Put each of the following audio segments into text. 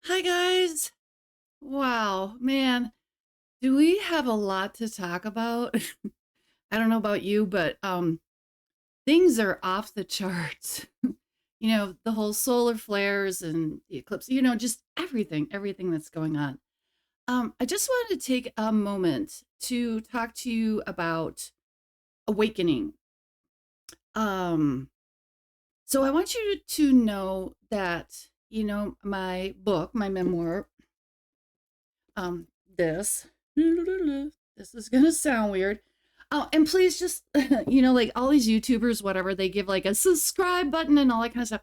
Hi guys. Wow, man, do we have a lot to talk about? I don't know about you, but things are off the charts. The whole solar flares and the eclipse, just everything that's going on. I just wanted to take a moment to talk to you about awakening. Um, so I want you to know that, my book, my memoir, um this this is gonna sound weird. Oh, and please just like all these YouTubers, whatever, they give like a subscribe button and all that kind of stuff.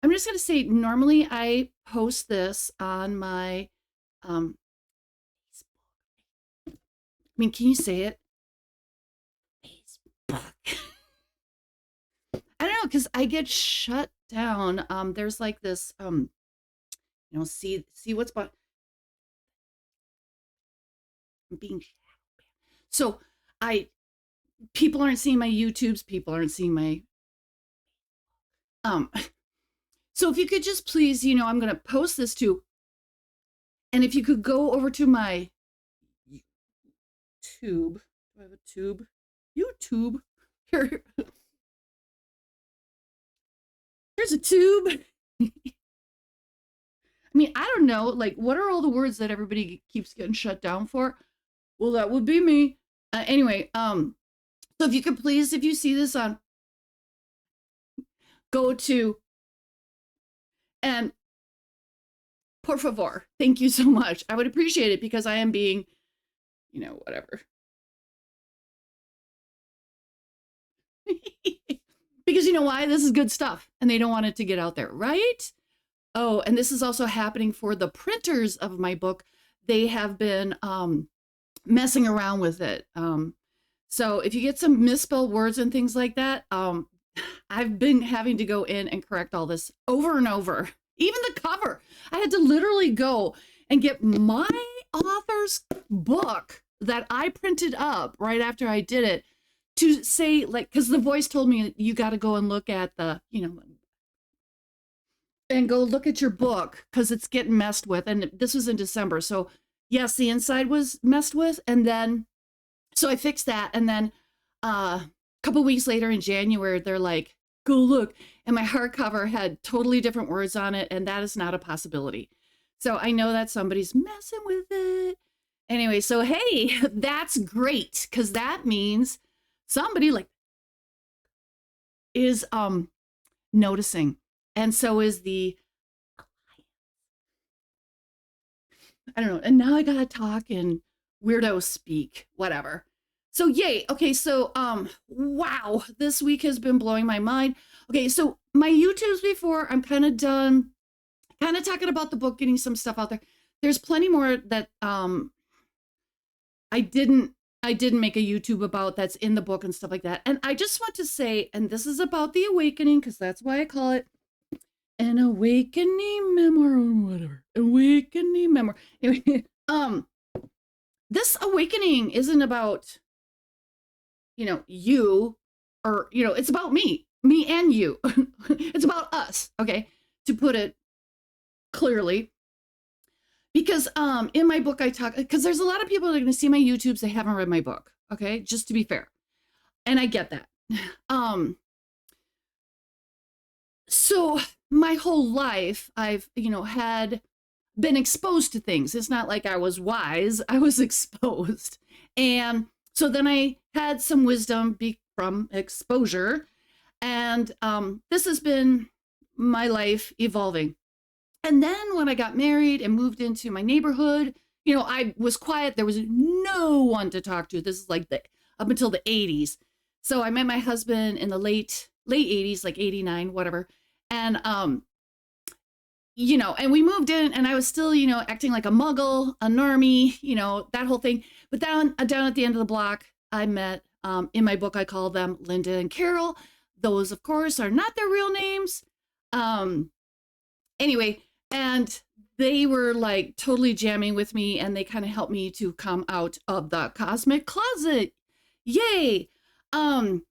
I'm just gonna say normally I post this on my um I mean, can you say it? Facebook. I don't know, because I get shut down. There's like this see what's being so I people aren't seeing my YouTubes, people aren't seeing my um so if you could just please, I'm going to post this too. And if you could go over to my tube, do I have a tube? YouTube. Here, here's a tube. I mean, I don't know. Like, what are all the words that everybody keeps getting shut down for? Well, that would be me. Anyway, so if you could please, if you see this on, go to and por favor, thank you so much. I would appreciate it because I am being, whatever. Because you know why? This is good stuff and they don't want it to get out there, right? Oh, and this is also happening for the printers of my book. They have been messing around with it. So if you get some misspelled words and things like that, I've been having to go in and correct all this over and over. Even the cover. I had to literally go and get my author's book that I printed up right after I did it to say, like, because the voice told me you got to go and look at and go look at your book because it's getting messed with. And this was in December. So, yes, the inside was messed with. And then, so I fixed that. And then a couple weeks later in January, they're like, go look. And my hardcover had totally different words on it. And that is not a possibility. So I know that somebody's messing with it. Anyway, so hey, that's great because that means somebody like is noticing. And so is the I don't know. And now I gotta talk in weirdo speak, whatever. So yay. Okay, so wow, this week has been blowing my mind. Okay, so my YouTubes before, I'm kind of done, kind of talking about the book, getting some stuff out there. There's plenty more that I didn't I didn't make a YouTube about that's in the book and stuff like that. And I just want to say, and this is about the awakening, because that's why I call it an awakening memoir or whatever. Awakening memoir. Anyway, this awakening isn't about, you or, it's about me and you. It's about us, okay? To put it clearly. Because in my book I talk because there's a lot of people that are going to see my YouTubes they haven't read my book, okay? Just to be fair. And I get that. Um so my whole life I've, had been exposed to things. It's not like I was wise, I was exposed. And so then I had some wisdom from exposure. And this has been my life evolving. And then when I got married and moved into my neighborhood, I was quiet. There was no one to talk to. This is like the up until the 80s. So I met my husband in the late 80s, like 89, whatever. And and we moved in and I was still, acting like a muggle, a normie, that whole thing. But down at the end of the block, I met, in my book, I call them Linda and Carol. Those, of course, are not their real names. Um, anyway, and they were like totally jamming with me and they kind of helped me to come out of the cosmic closet. Yay. Um,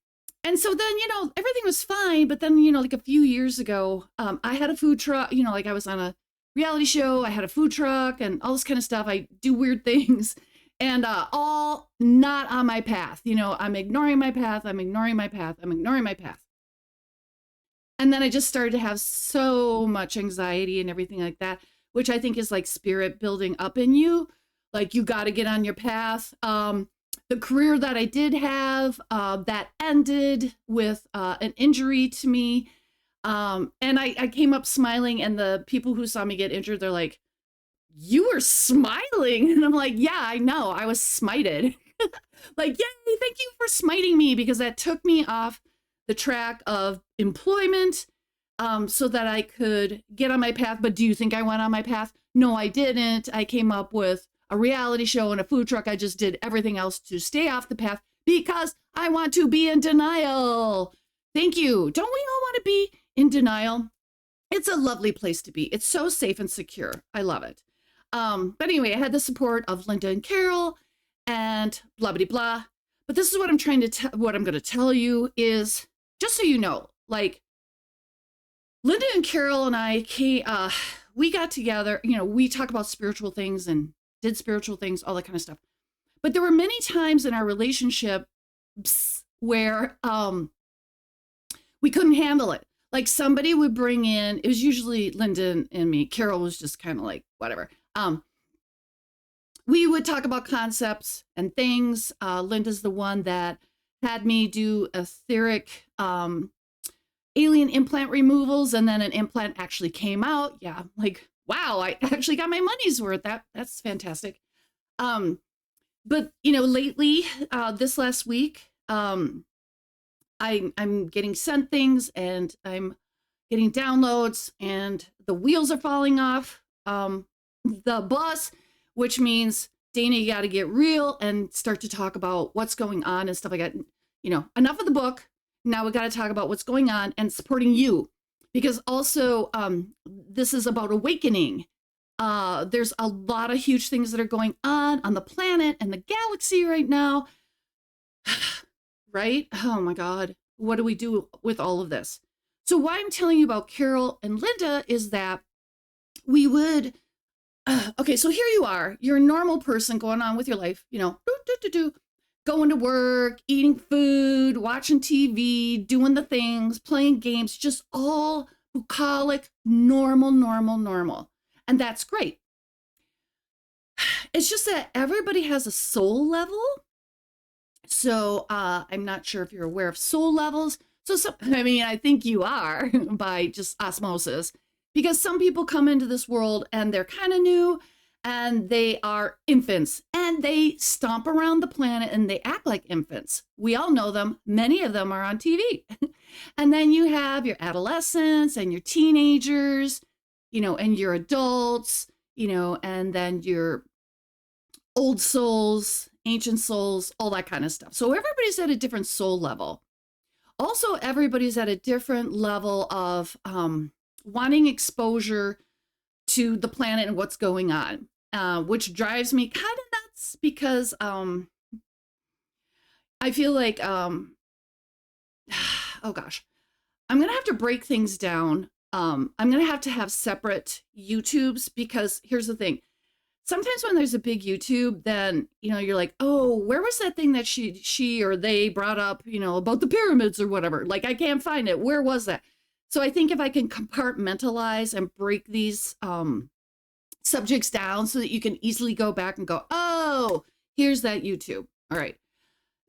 and so then, everything was fine. But then, like a few years ago, I had a food truck, like I was on a reality show. I had a food truck and all this kind of stuff. I do weird things and all not on my path. You know, I'm ignoring my path. I'm ignoring my path. I'm ignoring my path. And then I just started to have so much anxiety and everything like that, which I think is like spirit building up in you. Like you got to get on your path. The career that I did have that ended with an injury to me. And I came up smiling, and the people who saw me get injured, they're like, "You were smiling," and I'm like, "Yeah, I know. I was smited." Like, yay, thank you for smiting me, because that took me off the track of employment so that I could get on my path. But do you think I went on my path? No, I didn't. I came up with a reality show and a food truck. I just did everything else to stay off the path because I want to be in denial. Thank you. Don't we all want to be in denial? It's a lovely place to be. It's so safe and secure. I love it. But anyway, I had the support of Linda and Carol and blah, blah, blah. But this is what I'm what I'm going to tell you is, just so you know, like, Linda and Carol and I we got together, you know, we talk about spiritual things and did spiritual things, all that kind of stuff. But there were many times in our relationship where we couldn't handle it. Like somebody would bring in, it was usually Linda and me. Carol was just kind of like, whatever. We would talk about concepts and things. Linda's the one that had me do etheric alien implant removals, and then an implant actually came out. Yeah, like, wow, I actually got my money's worth. That's fantastic. But you know, lately, this last week, I'm getting sent things, and I'm getting downloads, and the wheels are falling off the bus, which means, Dana, you got to get real and start to talk about what's going on and stuff like that. You know, enough of the book. Now we got to talk about what's going on and supporting you, because also this is about awakening. There's a lot of huge things that are going on the planet and the galaxy right now. Right? Oh my God. What do we do with all of this? So why I'm telling you about Carol and Linda is that we would, okay, so here you are. You're a normal person going on with your life, you know, going to work, eating food, watching TV, doing the things, playing games, just all bucolic, normal. And that's great. It's just that everybody has a soul level. So I'm not sure if you're aware of soul levels. So I mean, I think you are by just osmosis, because some people come into this world and they're kind of new, and they are infants, and they stomp around the planet and they act like infants. We all know them. Many of them are on TV. And then you have your adolescents and your teenagers, you know, and your adults, you know, and then your old souls, ancient souls, all that kind of stuff. So everybody's at a different soul level. Also, everybody's at a different level of wanting exposure to the planet and what's going on, which drives me kind of nuts, because I feel like, oh gosh, I'm going to have to break things down. I'm going to have separate YouTubes, because here's the thing. Sometimes when there's a big YouTube, then, you know, you're like, oh, where was that thing that she or they brought up, you know, about the pyramids or whatever? Like, I can't find it. Where was that? So I think if I can compartmentalize and break these subjects down so that you can easily go back and go, oh, here's that YouTube. All right.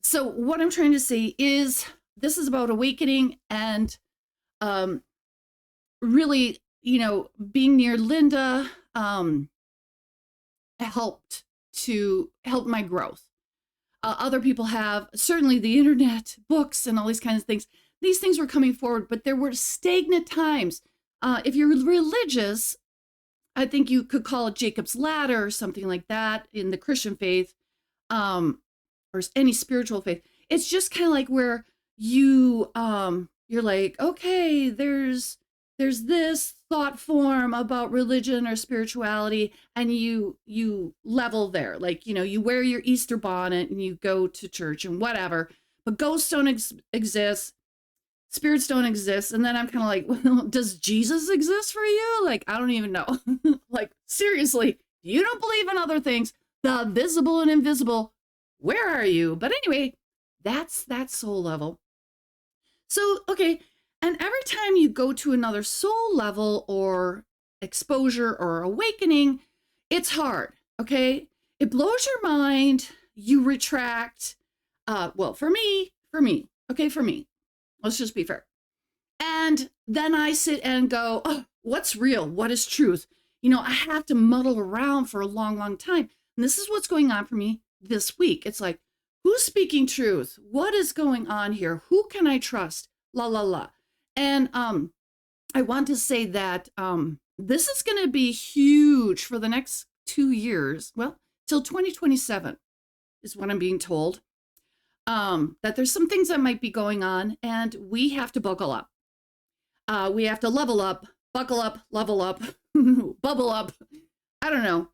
So what I'm trying to say is, this is about awakening, and really, you know, being near Linda helped my growth. Other people have, certainly the internet, books, and all these kinds of things. These things were coming forward, but there were stagnant times. If you're religious, I think you could call it Jacob's Ladder or something like that in the Christian faith, or any spiritual faith. It's just kind of like where you're like, okay, there's this thought form about religion or spirituality, and you level there. Like, you know, you wear your Easter bonnet and you go to church and whatever, but ghosts don't exist. spirits don't exist. And then I'm kind of like, well, does Jesus exist for you? Like, I don't even know. Like, seriously, you don't believe in other things, the visible and invisible. Where are you? But anyway, that's that soul level. So, okay. And every time you go to another soul level or exposure or awakening, it's hard. Okay. It blows your mind. You retract. Well, for me, okay, for me, let's just be fair. And then I sit and go, oh, what's real? What is truth? I have to muddle around for a long, long time. And this is what's going on for me this week. It's like, who's speaking truth? What is going on here? Who can I trust? La, la, la. And I want to say that this is going to be huge for the next 2 years. Well, till 2027 is what I'm being told. That there's some things that might be going on, and we have to buckle up. We have to level up, buckle up, level up, bubble up. I don't know.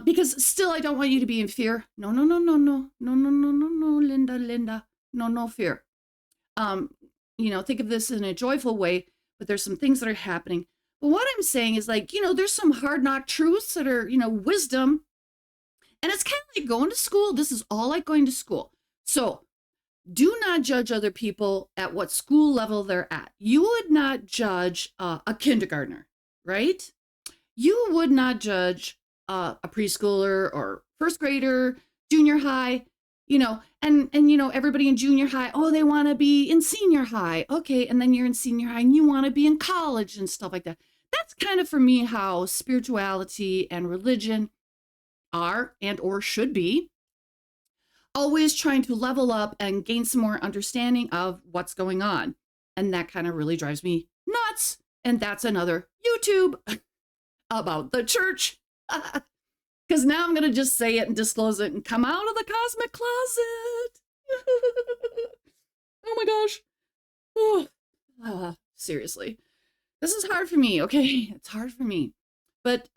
Because still, I don't want you to be in fear. No, no, no, no, no, no, no, no, no, no, Linda, no fear. Think of this in a joyful way, but there's some things that are happening. But what I'm saying is like, there's some hard knock truths that are, wisdom. And it's kind of like going to school. This is all like going to school. So do not judge other people at what school level they're at. You would not judge a kindergartner, right? You would not judge a preschooler or first grader, junior high, and everybody in junior high, oh, they want to be in senior high. Okay, and then you're in senior high and you want to be in college and stuff like that. That's kind of for me how spirituality and religion are and or should be. Always trying to level up and gain some more understanding of what's going on. And that kind of really drives me nuts. And that's another YouTube about the church. Because now I'm going to just say it and disclose it and come out of the cosmic closet. Oh my gosh. Seriously. This is hard for me, okay? It's hard for me. But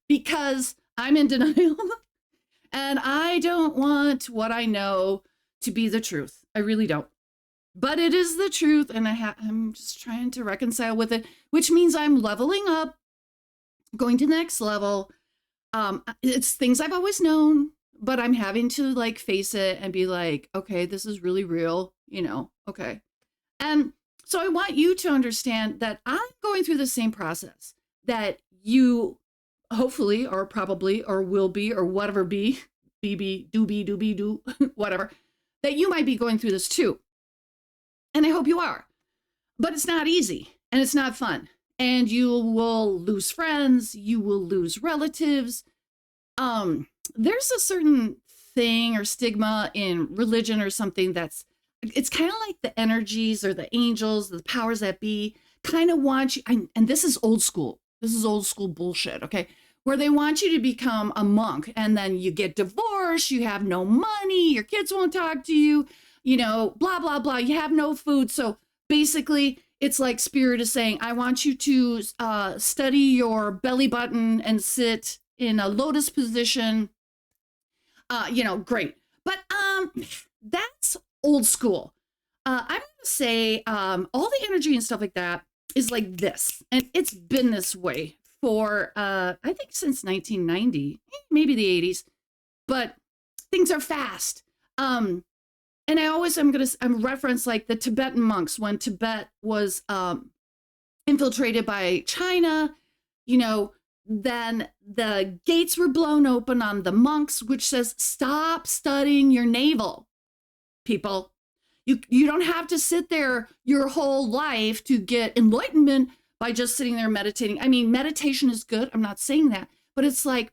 because I'm in denial. And I don't want what I know to be the truth. I really don't. But it is the truth, and I'm just trying to reconcile with it, which means I'm leveling up, going to the next level. It's things I've always known, but I'm having to like face it and be like, okay, this is really real, okay. And so I want you to understand that I'm going through the same process that you hopefully, or probably, or will be, or whatever be, do, whatever, that you might be going through this too. And I hope you are. But it's not easy, and it's not fun. And you will lose friends, you will lose relatives. There's a certain thing or stigma in religion or something it's kind of like the energies or the angels, the powers that be, kind of want you, and this is old school. This is old school bullshit, okay? Where they want you to become a monk and then you get divorced, you have no money, your kids won't talk to you, blah, blah, blah. You have no food. So basically, it's like Spirit is saying, I want you to study your belly button and sit in a lotus position. Great. But that's old school. I'm going to say all the energy and stuff like that is like this. And it's been this way for, I think since 1990, maybe the 80s. But things are fast. And I'm reference like the Tibetan monks when Tibet was infiltrated by China, then the gates were blown open on the monks, which says, stop studying your navel, people. You don't have to sit there your whole life to get enlightenment by just sitting there meditating. I mean, meditation is good. I'm not saying that, but it's like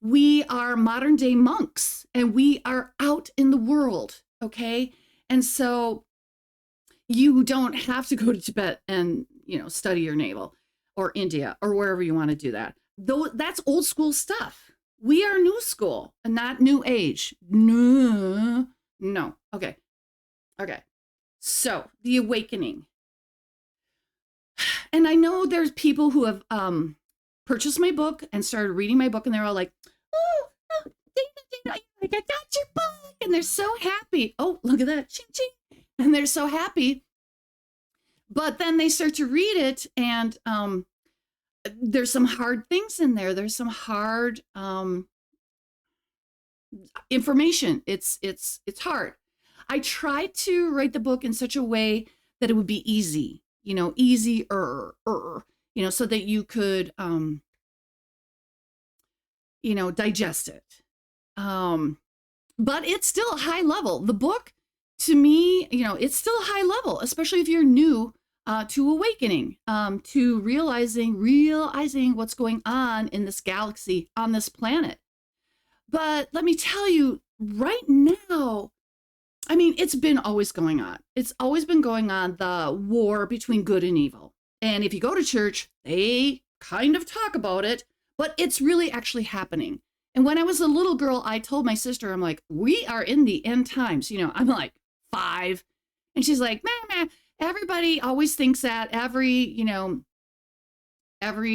we are modern day monks and we are out in the world. Okay. And so you don't have to go to Tibet and, study your navel or India or wherever you want to do that. Though that's old school stuff. We are new school and not new age. No. Okay. So the awakening. And I know there's people who have purchased my book and started reading my book and they're all like, oh, Dana, I got your book. And they're so happy. Oh, look at that. Ching, ching. And they're so happy. But then they start to read it, and there's some hard things in there. There's some hard information. It's hard. I tried to write the book in such a way that it would be easy, easier, so that you could, digest it. But it's still a high level. The book, to me, it's still a high level, especially if you're new to awakening, to realizing what's going on in this galaxy, on this planet. But let me tell you, right now, I mean, it's been always going on. It's always been going on, the war between good and evil. And if you go to church, they kind of talk about it, but it's really actually happening. And when I was a little girl, I told my sister, I'm like, we are in the end times. I'm like 5. And she's like, man, everybody always thinks that. Every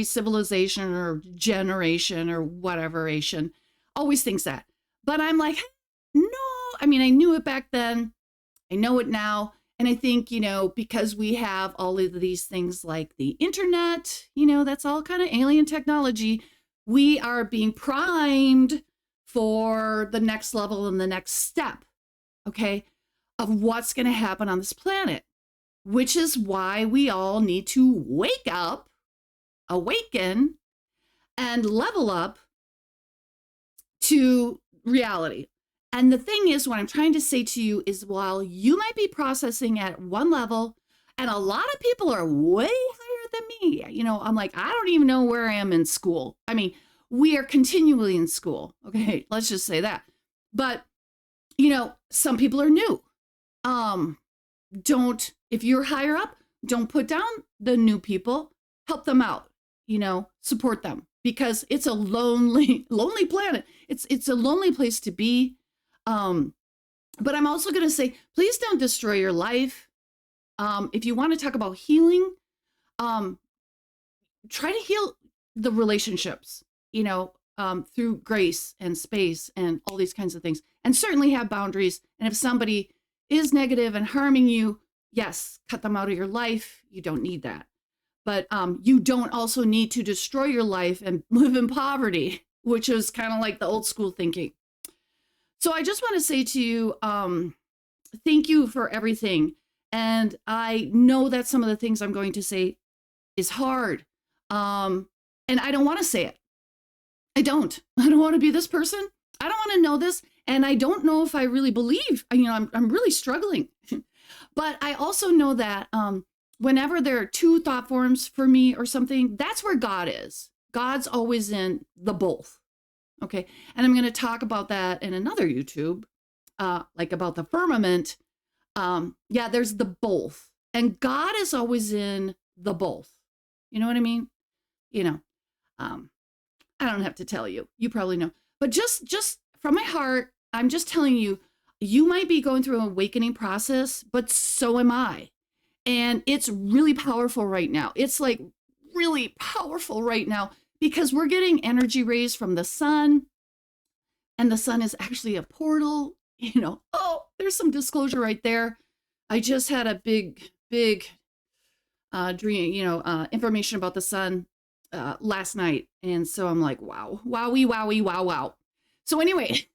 civilization or generation or whatever-ation always thinks that. But I'm like, no, I mean, I knew it back then. I know it now. And I think, because we have all of these things like the internet, that's all kind of alien technology. We are being primed for the next level and the next step, okay, of what's going to happen on this planet, which is why we all need to wake up, awaken, and level up to reality. And the thing is, what I'm trying to say to you is, while you might be processing at one level, and a lot of people are way higher than me, I'm like, I don't even know where I am in school. I mean, we are continually in school. Okay, let's just say that. But, some people are new. If you're higher up, don't put down the new people, help them out, support them, because it's a lonely planet. It's a lonely place to be. But I'm also going to say, please don't destroy your life. If you want to talk about healing, try to heal the relationships, through grace and space and all these kinds of things, and certainly have boundaries. And if somebody is negative and harming you, yes, cut them out of your life. You don't need that. But you don't also need to destroy your life and live in poverty, which is kind of like the old school thinking. So I just want to say to you, thank you for everything. And I know that some of the things I'm going to say is hard. And I don't want to say it. I don't want to be this person. I don't want to know this. And I don't know if I really believe, I'm really struggling. But I also know that whenever there are two thought forms for me or something, that's where God is. God's always in the both. Okay. And I'm going to talk about that in another YouTube, like about the firmament. There's the both. And God is always in the both. You know what I mean? I don't have to tell you. You probably know. But just from my heart, I'm just telling you, you might be going through an awakening process, but so am I. And it's really powerful right now. It's like really powerful right now, because we're getting energy rays from the sun, and the sun is actually a portal. There's some disclosure right there. I just had a big dream, information about the sun last night, and so I'm like, wow, wowie, wowie, wow, wow. So anyway,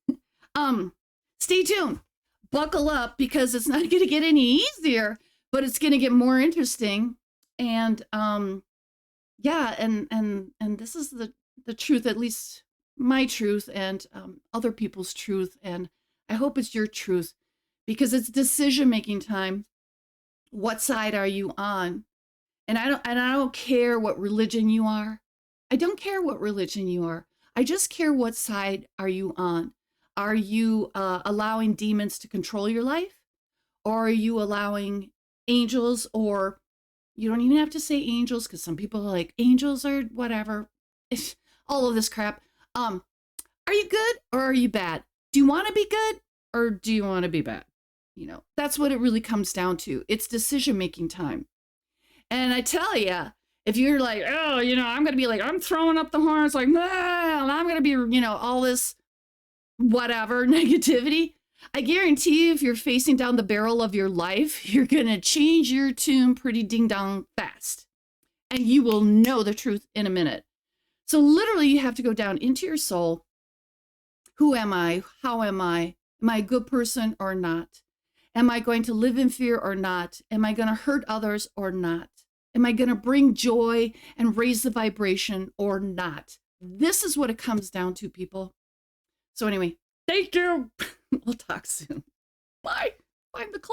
stay tuned, buckle up, because it's not going to get any easier, but it's going to get more interesting. And and this is the truth, at least my truth, and other people's truth. And I hope it's your truth, because it's decision-making time. What side are you on? And I don't care what religion you are. I don't care what religion you are. I just care what side are you on. Are you allowing demons to control your life? Or are you allowing angels, or you don't even have to say angels, because some people are like, angels are whatever. It's all of this crap. Are you good or are you bad? Do you want to be good or do you want to be bad? That's what it really comes down to. It's decision-making time. And I tell you, if you're like, oh, I'm going to be like, I'm throwing up the horns, like, nah, I'm going to be, all this whatever negativity. I guarantee you, if you're facing down the barrel of your life, you're going to change your tune pretty ding dong fast. And you will know the truth in a minute. So, literally, you have to go down into your soul. Who am I? How am I? Am I a good person or not? Am I going to live in fear or not? Am I going to hurt others or not? Am I going to bring joy and raise the vibration or not? This is what it comes down to, people. So, anyway, thank you. We'll talk soon. Bye. Find the clip.